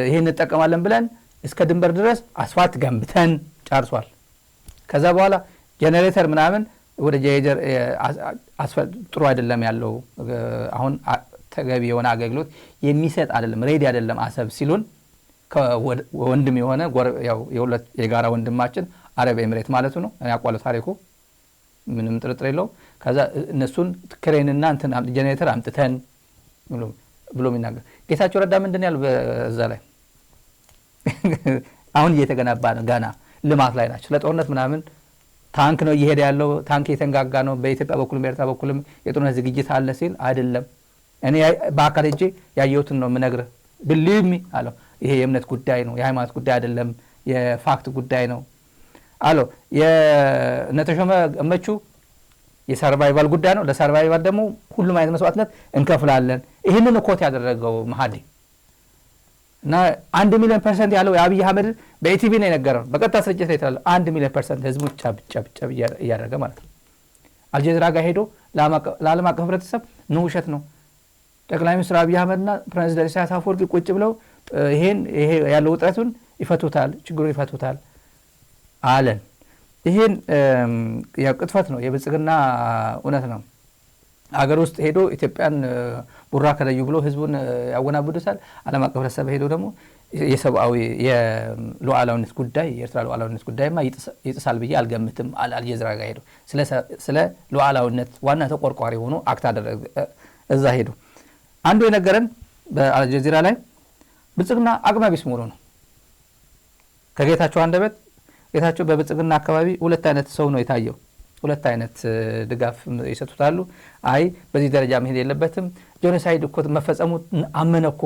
ይሄን እንጠቀማለን ብለን እስከ ድንበር ድረስ አስፋልት ገንብተን ጨርሷል። ከዛ በኋላ ጄኔሬተር ምናምን ወደ ጄኔሬተር ጥሩ አይደለም ያለው አሁን ተገቢ የሆነ አገልግሎት የሚሰጥ አይደለም ሬዲ አይደለም አሰብ ሲሉን ከወንድም የሆነ ያው የሁለት የጋራ ወንድማችን አረብ ኤሚሬት ማለት ነው እኔ አቋለው ታሪኩ ምንም ጥርጥር የለው። ከዛ እነሱን ክሬንና እንትን ጄኔሬተር አምጥተን ብሎ የሚናገር ጌታቸው ረዳ ምንድነው ያለው በዛ ላይ አሁን እየተገነባ ነው ገና ልማት ላይ ናቸው። ለጦርነት ምናምን ታንክ ነው እየሄደ ያለው ታንክ የተንጋጋ ነው በኢትዮጵያ በኩልም በኤርትራ በኩልም የጦርነት ዝግጅት አለ ሲል አይደለም እኔ በአካል ሄጄ ያየሁትን ነው የምነግርህ believe me አለው። ይሄ የእምነት ጉዳይ ነው የሃይማኖት ጉዳይ አይደለም የፋክት ጉዳይ ነው አለው። የነተሾመ ገመቹ የሰርቫይቫል ጉዳይ ነው ለሰርቫይቫል ደግሞ ሁሉም አይነት መስዋዕትነት እንከፍላለን። ይሄንን ኮት ያደረገው መሐዲ እና 1 ሚሊዮን % ያለው የአብይ አህመድ በኢቲቪ ነው የነገረው በቀጥታ ስርጭት ላይ ተላለ 1 ሚሊዮን % ህዝቡ ጫብ እያደረገ ማለት ነው። አልጀዚራ ጋር ሄዶ ለዓለም አቀፍ ህብረተሰብ ነው ውሸት ነው ጠቅላይ ሚኒስትር አብይ አህመድና ፕሬዝዳንት ኢሳያስ አፈወርቂ ቁጭ ብለው ይሄ ያለው ውጥረቱን ይፈቱታል ችግሩን ይፈቱታል አለን። ይሄን ያው ቅጥፈት ነው የብልጽግና እውነት ነው። አገር ውስጥ ሄዶ ኢትዮጵያን ቡራ ከለዩ ብሎ ህዝቡን ያወናብዱታል። ዓለም አቀፍ ህብረተሰብ ሄዶ ደግሞ የሰብአዊ የሉዓላዊነት ጉዳይ የኤርትራ ሉዓላዊነት ጉዳይማ ይጥሳል ብዬ አልገምትም አልጀዚራ ጋር ሄዶ ስለ ሉዓላዊነት ዋና ተቆርቋሪ ሆኖ አክት አደረገ እዛ ሄዶ አንዱ የነገረን በአልጀዚራ ላይ ብልጽግና አቅመ ቢስ መሆኑ ነው። ከጌታቸው አንደበት ጌታቸው በብልጽግና አካባቢ ሁለት አይነት ሰው ነው የታየው። ሁለት አይነት ድጋፍ ይሰጡታሉ። አይ በዚህ ደረጃ መሄድ የለበትም ጄኖሳይድ እኮ መፈጸሙ አመነኮ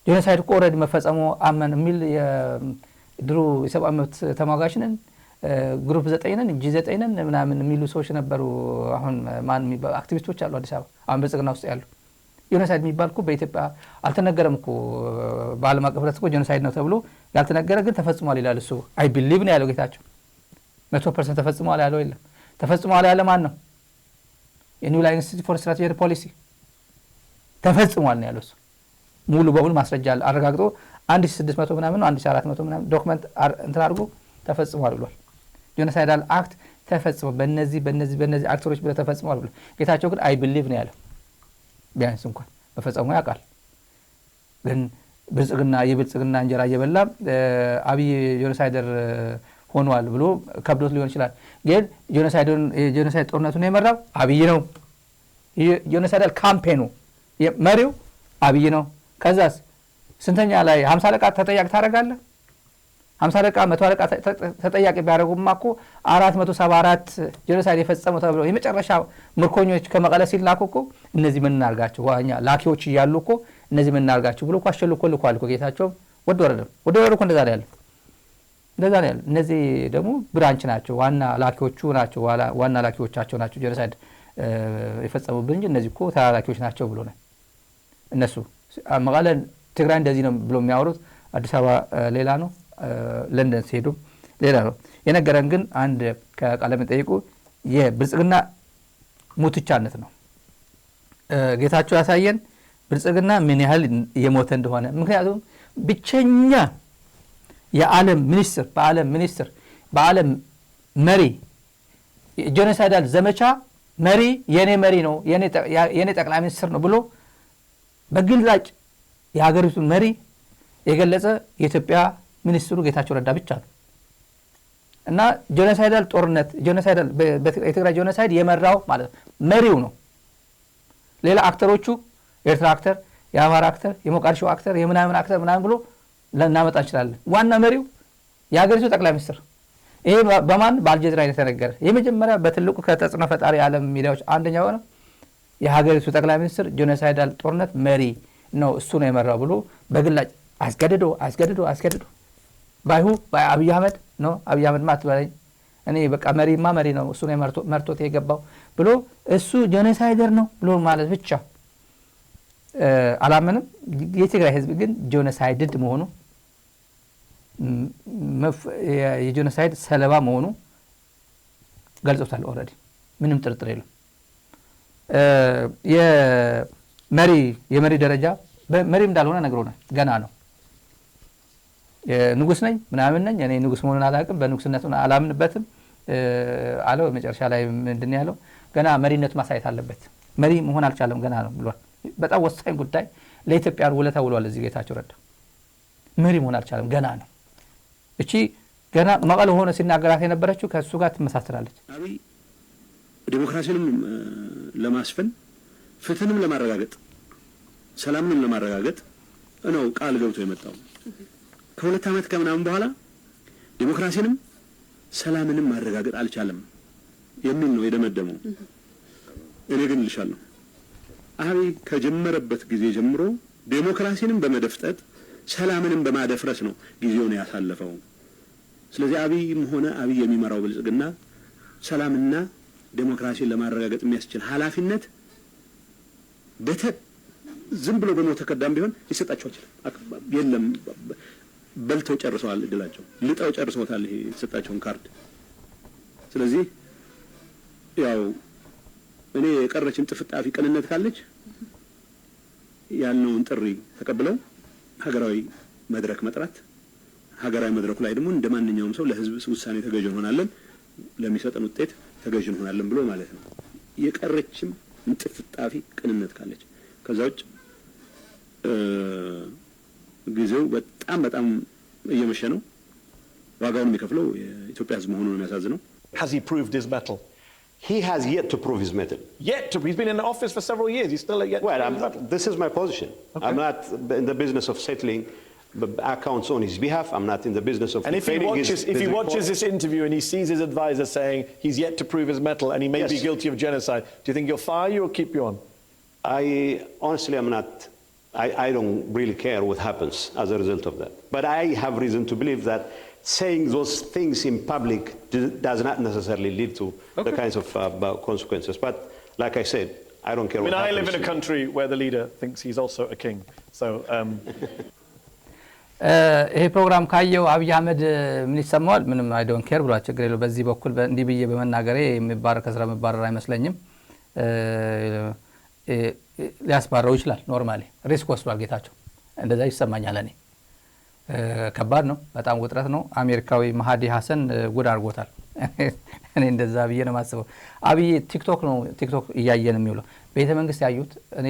ጄኖሳይድ እኮ ኦሬዲ መፈጸሙ አመን የሚል የድሮ የሰብአዊ መብት ተሟጋችንን ግሩፕ 9 ነን G9 ነን ምናምን የሚሉ ሰዎች ነበሩ። አሁን ማን አክቲቪስቶች አሉ አዲስ አበባ አሁን ብልጽግና ውስጥ ያሉ ጄኖሳይድ የሚባል እኮ በኢትዮጵያ አልተነገረም እኮ በዓለም አቀፍ ህብረተሰብ ጄኖሳይድ ነው ተብሎ ያልተነገረ ግን ተፈጽሟል ይላል እሱ። አይ ቢሊቭ ነው ያለው ጌታቸው 100% ተፈጽሟል ያለው የለም። ተፈጽሟል ያለ ማን ነው? የኒው ላይን ኢንስቲትዩት ፎር ስትራቴጂክ ፖሊሲ ተፈጽሟል ነው ያለው እሱ። ሙሉ በሙሉ ማስረጃ አረጋግጦ 1600 ምናምን ነው 1400 ምናምን ዶክመንት እንትን አድርጎ ተፈጽሟል ብሏል። ጄኖሳይዳል አክት ተፈጽሟል በእነዚህ አክተሮች ብለ ተፈጽሟል ብሎ ጌታቸው ግን አይ ቢሊቭ ነው ያለው። ቢያንስ እንኳን በፈጸሙ ያውቃል። ግን የብልጽግና እንጀራ እየበላ አብይ ጄኖሳይደር ሆኗል ብሎ ከብዶት ሊሆን ይችላል። ግን ጄኖሳይድ ጦርነቱን የመራው አብይ ነው። ጄኖሳይዳል ካምፔኑ መሪው አብይ ነው። ከዛስ ስንተኛ ላይ 50 አለቃ ተጠያቂ ታደርጋለህ? 50 አለቃ 100 አለቃ ተጠያቂ ቢያደርጉማ እኮ 474 ጄኖሳይድ የፈጸሙ ተብሎ የመጨረሻ ምርኮኞች ከመቀለ ሲላኩ እኮ እነዚህ ምን እናርጋቸው ዋኛ ላኪዎች እያሉ እኮ እነዚህ ምን እናርጋቸው ብሎ እኮ አሸልኮ ልኳል እኮ ጌታቸው ወደ ወረደ እኮ እንደዛ ነው ያለው። እነዚህ ደግሞ ብራንች ናቸው ዋና ላኪዎቹ ናቸው ዋና ላኪዎቻቸው ናቸው ጄኖሳይድ የፈጸሙብን እንጂ እነዚህ እኮ ተላላኪዎች ናቸው ብሎ ነው እነሱ። መቀለ ትግራይ እንደዚህ ነው ብሎ የሚያወሩት አዲስ አበባ ሌላ ነው ለንደን ሲሄዱ ሌላ ነው የነገረን። ግን አንድ ከቃለ መጠይቁ የብልጽግና ሙትቻነት ነው ጌታቸው ያሳየን ብልጽግና ምን ያህል የሞተ እንደሆነ። ምክንያቱም ብቸኛ የዓለም ሚኒስትር በዓለም መሪ ጄኖሳይዳል ዘመቻ መሪ የኔ መሪ ነው የኔ ጠቅላይ ሚኒስትር ነው ብሎ በግልጽ የሀገሪቱ መሪ የገለጸ የኢትዮጵያ ሚኒስትሩ ጌታቸው ረዳ ብቻ ነው። እና ጄኖሳይዳል ጦርነት የትግራይ ጄኖሳይድ የመራው ማለት መሪው ነው። ሌላ አክተሮቹ የኤርትራ አክተር፣ የአማራ አክተር፣ የሞቃዲሾ አክተር፣ የምናምን አክተር ምናምን ብሎ ልናመጣ እንችላለን። ዋና መሪው የሀገሪቱ ጠቅላይ ሚኒስትር። ይሄ በማን በአልጀዚራ የተነገረ የመጀመሪያ በትልቁ ከተጽዕኖ ፈጣሪ ዓለም ሚዲያዎች አንደኛው ነው። የሀገሪቱ ጠቅላይ ሚኒስትር ጄኖሳይዳል ጦርነት መሪ ነው እሱ ነው የመራው ብሎ በግላጭ አስገድዶ ባይሁ አብይ አህመድ ነው አብይ አህመድ ማትበለኝ እኔ በቃ መሪማ መሪ ነው እሱ ነው መርቶት የገባው ብሎ እሱ ጄኖሳይደር ነው ብሎ ማለት ብቻ አላመንም። የትግራይ ህዝብ ግን ጄኖሳይድድ መሆኑ የጄኖሳይድ ሰለባ መሆኑ ገልጾታል ኦልሬዲ ምንም ጥርጥር የለም። የመሪ ደረጃ መሪም እንዳልሆነ ነግሮናል። ገና ነው። ንጉስ ነኝ ምናምን ነኝ እኔ ንጉስ መሆኑን አላውቅም በንጉስነቱን አላምንበትም አለው። መጨረሻ ላይ ምንድን ነው ያለው? ገና መሪነቱ ማሳየት አለበት። መሪ መሆን አልቻለም ገና ነው ብሏል። በጣም ወሳኝ ጉዳይ ለኢትዮጵያ ውለታ ውሏል። እዚህ ጌታቸው ረዳ መሪ መሆን አልቻለም ገና ነው። እቺ ገና መቀለ ሆነ ሲናገራት የነበረችው ከሱ ጋር ትመሳሰላለች።
አብይ ዲሞክራሲንም ለማስፈን ፍትህንም ለማረጋገጥ ሰላምንም ለማረጋገጥ ነው ቃል ገብቶ የመጣው። ከሁለት ዓመት ከምናምን በኋላ ዲሞክራሲንም ሰላምንም ማረጋገጥ አልቻለም የሚል ነው የደመደመው። እኔ ግን ልሻለሁ አብይ ከጀመረበት ጊዜ ጀምሮ ዲሞክራሲንም በመደፍጠት ሰላምንም በማደፍረስ ነው ጊዜውን ያሳለፈው። ስለዚህ አብይም ሆነ አብይ የሚመራው ብልጽግና ሰላምና ዲሞክራሲን ለማረጋገጥ የሚያስችል ኃላፊነት ዝም ብሎ በሞተ ከዳም ቢሆን ሊሰጣቸው አይችልም። የለም በልተው ጨርሰዋል እድላቸው፣ ልጠው ጨርሰውታል ይሄ የተሰጣቸውን ካርድ። ስለዚህ ያው እኔ የቀረችን ጥፍጣፊ ቅንነት ካለች ያልነውን ጥሪ ተቀብለው ሀገራዊ መድረክ መጥራት፣ ሀገራዊ መድረኩ ላይ ደግሞ እንደማንኛውም ሰው ለህዝብ ውሳኔ ተገዥ እንሆናለን፣ ለሚሰጠን ውጤት ተገዥ እንሆናለን ብሎ ማለት ነው። የቀረችም ጥፍጣፊ ቅንነት ካለች ከዛ ውጭ ጊዜው በጣም እየመሸ ነው። ዋጋውን የሚከፍለው የኢትዮጵያ ህዝብ መሆኑን የሚያሳዝነው።
Has he proved his mettle?
He has yet to prove his mettle.
He's been in the office for several years. He's still yet to prove his mettle.
This is my position. Okay. I'm not in the business of settling accounts on his behalf. I'm not in the business of
and if he watches this interview and he sees his advisor saying he's yet to prove his mettle and he may be guilty of genocide, do you think he'll fire you or keep you on?
Honestly, I don't really care what happens as a result of that. But I have reason to believe that saying those things in public does not necessarily lead to the kinds of consequences. But like I said, I don't care what happens.
I live in a country where the leader thinks he's also a king. So
ይሄ ፕሮግራም ካየው አብይ አህመድ ምን ይሰማዋል? ምንም አይ ዶንት ኬር ብሏል። ችግር የለው። በዚህ በኩል እንዲህ ብዬ በመናገሬ የሚባረር ከስራ መባረር አይመስለኝም። ሊያስባረው ይችላል። ኖርማሊ ሪስክ ወስዷል ጌታቸው። እንደዛ ይሰማኛል። እኔ ከባድ ነው፣ በጣም ውጥረት ነው። አሜሪካዊ መሃዲ ሐሰን ጉድ አድርጎታል። እኔ እንደዛ ብዬ ነው የማስበው። አብይ ቲክቶክ እያየን የሚውለው ቤተ መንግስት ያዩት እኔ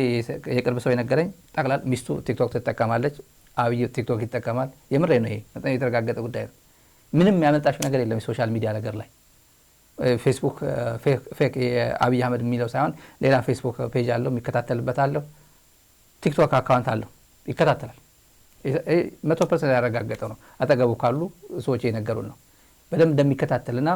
የቅርብ ሰው የነገረኝ ጠቅላላ ሚስቱ ቲክቶክ ትጠቀማለች፣ አብይ ቲክቶክ ይጠቀማል። የምሬ ነው። ይሄ በጣም የተረጋገጠ ጉዳይ ነው። ምንም ያመጣሽ ነገር የለም ሶሻል ሚዲያ ነገር ላይ። ፌስቡክ ፌክ የአብይ አህመድ የሚለው ሳይሆን ሌላ ፌስቡክ ፔጅ አለው የሚከታተልበት አለው። ቲክቶክ አካውንት አለው ይከታተላል። 100% ያረጋገጠ ነው። አጠገቡ ካሉ ሰዎች የነገሩን ነው በደንብ እንደሚከታተልና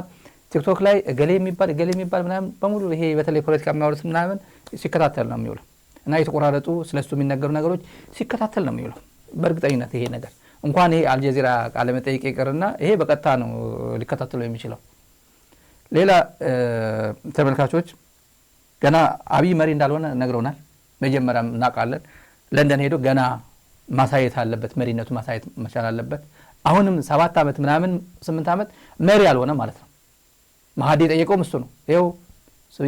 ቲክቶክ ላይ ገሌ የሚባል ምናምን በሙሉ ይሄ በተለይ ፖለቲካ የሚያወሩት ምናምን ሲከታተል ነው የሚውለው እና የተቆራረጡ ስለሱ የሚነገሩ ነገሮች ሲከታተል ነው የሚውለው። በእርግጠኝነት ይሄ ነገር እንኳን ይሄ አልጀዚራ ቃለ መጠይቅ ይቀርና ይሄ በቀጥታ ነው ሊከታተለው የሚችለው። ሌላ ተመልካቾች ገና አብይ መሪ እንዳልሆነ ነግረውናል። መጀመሪያም እናውቃለን። ለንደን ሄዶ ገና ማሳየት አለበት፣ መሪነቱ ማሳየት መቻል አለበት። አሁንም 7 ዓመት ምናምን 8 ዓመት መሪ ያልሆነ ማለት ነው። ማሃዲ ጠየቀውም እሱ ነው።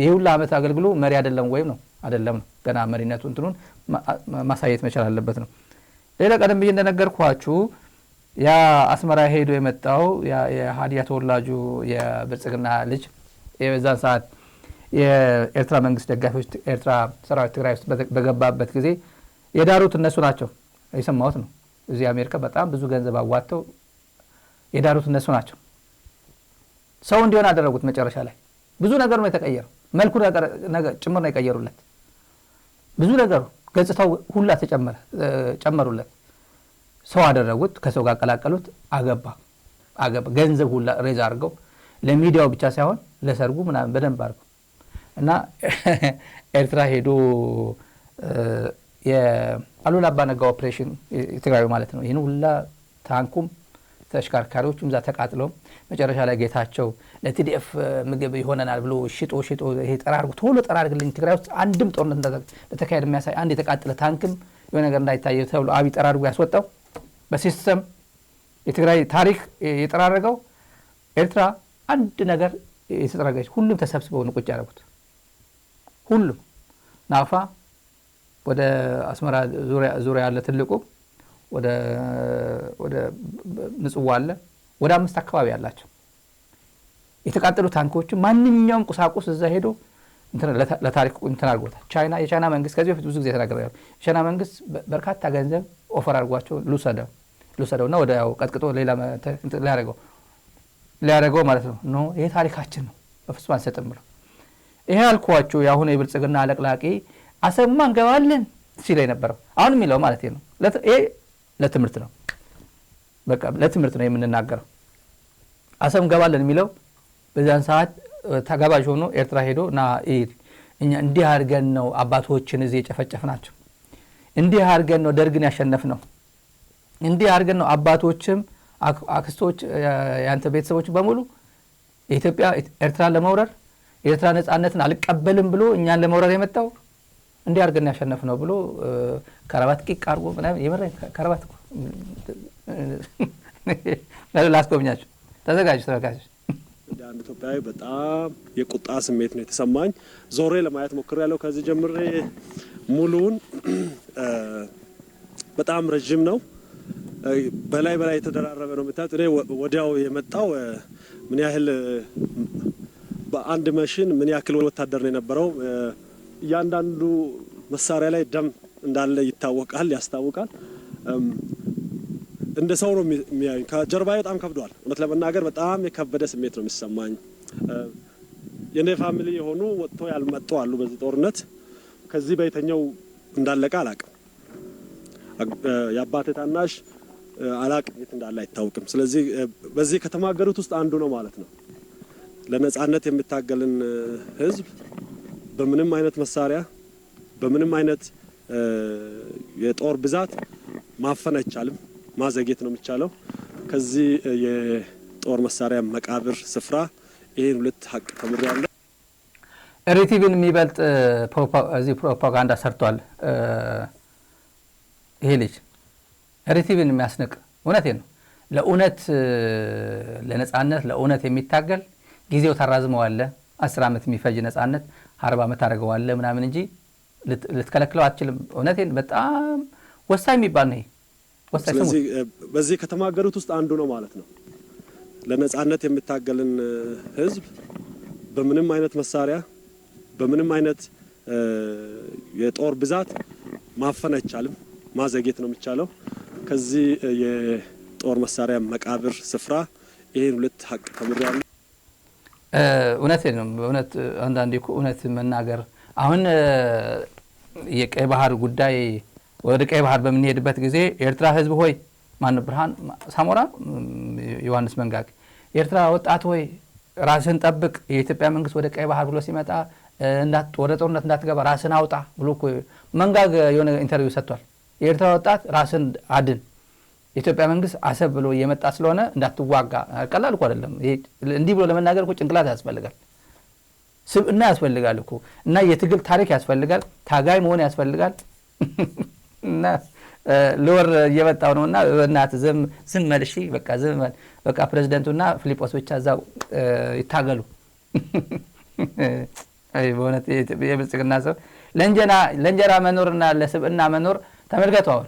ይሄ ሁሉ ዓመት አገልግሎ መሪ አይደለም ወይም ነው አይደለም ነው። ገና መሪነቱ እንትኑን ማሳየት መቻል አለበት ነው። ሌላ ቀደም ብዬ እንደነገርኳችሁ ያ አስመራ ሄዶ የመጣው የሃዲያ ተወላጁ የብልጽግና ልጅ የዛን ሰዓት የኤርትራ መንግስት ደጋፊዎች ኤርትራ ሰራዊት ትግራይ ውስጥ በገባበት ጊዜ የዳሩት እነሱ ናቸው። የሰማሁት ነው። እዚህ አሜሪካ በጣም ብዙ ገንዘብ አዋጥተው የዳሩት እነሱ ናቸው። ሰው እንዲሆን አደረጉት። መጨረሻ ላይ ብዙ ነገር ነው የተቀየረው። መልኩ ነገር ጭምር ነው የቀየሩለት። ብዙ ነገሩ ገጽታው ሁላ ጨመሩለት። ሰው አደረጉት። ከሰው ጋር ቀላቀሉት። አገባ ገንዘብ ሁላ ሬዝ አድርገው ለሚዲያው ብቻ ሳይሆን ለሰርጉ ምናምን በደንብ አድርገው እና ኤርትራ ሄዶ የአሉላ አባነጋ ኦፕሬሽን ትግራይ ማለት ነው። ይሄን ሁላ ታንኩም ተሽከርካሪዎቹም ዛ ተቃጥለው መጨረሻ ላይ ጌታቸው ለቲዲኤፍ ምግብ ይሆነናል ብሎ ሽጦ ይሄ ጠራርጉ ቶሎ ጠራርግልኝ ትግራይ ውስጥ አንድም ጦርነት እንደተካሄደ የሚያሳይ አንድ የተቃጠለ ታንክም የሆነ ነገር እንዳይታየው ተብሎ አብይ ጠራርጉ ያስወጣው በሲስተም የትግራይ ታሪክ የጠራረገው ኤርትራ አንድ ነገር የተጠራገች ሁሉም ተሰብስበው ነው ቁጭ ያደረጉት። ሁሉም ናፋ ወደ አስመራ ዙሪያ ያለ ትልቁ ወደ ምጽዋ አለ ወደ 5 አካባቢ ያላቸው የተቃጠሉ ታንኮች ማንኛውም ቁሳቁስ እዛ ሄዶ ለታሪክ እንትን አድርጎታል። የቻይና መንግስት ከዚህ በፊት ብዙ ጊዜ ተናግሬያለሁ። የቻይና መንግስት በርካታ ገንዘብ ኦፈር አድርጓቸው ልውሰደውና ወደ ያው ቀጥቅጦ ሌላ ሊያደርገው ማለት ነው። ኖ ይሄ ታሪካችን ነው በፍጹም አንሰጥም ብለው ይሄ አልኳችሁ። የአሁኑ የብልጽግና አለቅላቂ አሰብማ እንገባለን ሲል የነበረው አሁን የሚለው ማለት ነው። ይሄ ለትምህርት ነው፣ በቃ ለትምህርት ነው የምንናገረው። አሰብ እንገባለን የሚለው በዛን ሰዓት ተጋባዥ ሆኖ ኤርትራ ሄዶ ና እኛ እንዲህ አድርገን ነው አባቶችን እዚህ የጨፈጨፍናቸው፣ እንዲህ አድርገን ነው ደርግን ያሸነፍነው፣ እንዲህ አድርገን ነው አባቶችም አክስቶች ያንተ ቤተሰቦች በሙሉ የኢትዮጵያ ኤርትራን ለመውረር የኤርትራ ነጻነትን አልቀበልም ብሎ እኛን ለመውረር የመጣው እንዲህ አድርገን ያሸነፍነው ብሎ ከረባት ቂቅ አድርጎ ምናምን የመረ ከረባት ላስጎብኛችሁ ተዘጋጁ ተመልካቾች።
እንደ አንድ ኢትዮጵያዊ በጣም የቁጣ ስሜት ነው የተሰማኝ። ዞሬ ለማየት ሞክሬያለሁ። ከዚህ ጀምሬ ሙሉውን በጣም ረጅም ነው። በላይ የተደራረበ ነው የምታዩት። እኔ ወዲያው የመጣው ምን ያህል በአንድ ማሽን ምን ያክል ወታደር ነው የነበረው። እያንዳንዱ መሳሪያ ላይ ደም እንዳለ ያስታውቃል። እንደ ሰው ነው የሚያዩኝ። ከጀርባዬ በጣም ከብዷል። እውነት ለመናገር በጣም የከበደ ስሜት ነው የሚሰማኝ። የኔ ፋሚሊ የሆኑ ወጥቶ ያልመጡ አሉ በዚህ ጦርነት። ከዚህ በየትኛው እንዳለቀ አላቅም። የአባቴ ታናሽ አላቅም፣ የት እንዳለ አይታወቅም። ስለዚህ በዚህ ከተማገሩት ውስጥ አንዱ ነው ማለት ነው። ለነጻነት የሚታገልን ህዝብ በምንም አይነት መሳሪያ በምንም አይነት የጦር ብዛት ማፈን አይቻልም፣ ማዘግየት ነው የሚቻለው። ከዚህ የጦር መሳሪያ መቃብር ስፍራ ይሄን ሁለት ሀቅ ተምሬያለሁ።
ሪቲቪን የሚበልጥ እዚህ ፕሮፓጋንዳ ሰርቷል ይሄ ልጅ። ሪቲቪን የሚያስንቅ እውነቴን ነው። ለእውነት ለነጻነት ለእውነት የሚታገል ጊዜው ተራዝመዋለ 10 ዓመት የሚፈጅ ነጻነት 40 ዓመት አድርገዋለ ምናምን እንጂ ልትከለክለው አትችልም። እውነቴን በጣም ወሳኝ የሚባል ነው ይሄ።
ስለዚህ በዚህ ከተማገሩት ውስጥ አንዱ ነው ማለት ነው። ለነጻነት የሚታገልን ህዝብ በምንም አይነት መሳሪያ በምንም አይነት የጦር ብዛት ማፈን አይቻልም፣ ማዘግየት ነው የሚቻለው። ከዚህ የጦር መሳሪያ መቃብር ስፍራ ይሄን ሁለት ሀቅ ተምሬያለሁ።
እውነቴን ነው። እውነት አንዳንዴ እኮ እውነት መናገር አሁን የቀይ ባህር ጉዳይ ወደ ቀይ ባህር በምንሄድበት ጊዜ ኤርትራ ህዝብ ሆይ ማን ብርሃን ሳሞራ ዮሐንስ መንጋግ ኤርትራ ወጣት ሆይ ራስን ጠብቅ፣ የኢትዮጵያ መንግስት ወደ ቀይ ባህር ብሎ ሲመጣ ወደ ጦርነት እንዳትገባ ራስን አውጣ ብሎ እኮ መንጋግ የሆነ ኢንተርቪው ሰጥቷል። የኤርትራ ወጣት ራስን አድን፣ የኢትዮጵያ መንግስት አሰብ ብሎ እየመጣ ስለሆነ እንዳትዋጋ። ቀላል እኮ አይደለም እንዲህ ብሎ ለመናገር እኮ ጭንቅላት ያስፈልጋል፣ ስብዕና ያስፈልጋል እኮ እና የትግል ታሪክ ያስፈልጋል፣ ታጋይ መሆን ያስፈልጋል። እና ለወር እየመጣው ነውና በእናት ዝም መልሺ በቃ ዝም በቃ ፕሬዝዳንቱና ፊሊጶስ ብቻ እዛው ይታገሉ። አይ በእውነት የብልጽግና ሰው ለእንጀራ መኖርና ለስብዕና መኖር ተመልከቱ። አሁን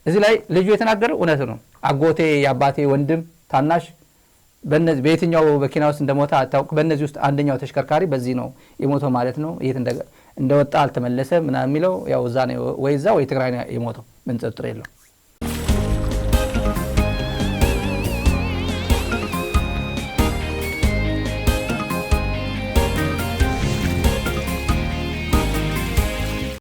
እዚህ ላይ ልጁ የተናገረው እውነት ነው። አጎቴ የአባቴ ወንድም ታናሽ በእነዚህ በየትኛው መኪና ውስጥ እንደሞተ አታውቅ። በእነዚህ ውስጥ አንደኛው ተሽከርካሪ በዚህ ነው የሞተው ማለት ነው። የት እንደወጣ አልተመለሰም ምናምን የሚለው ያው እዛ ነው ወይ ትግራይ ነው የሞተው። ምን ጥርጥር የለው።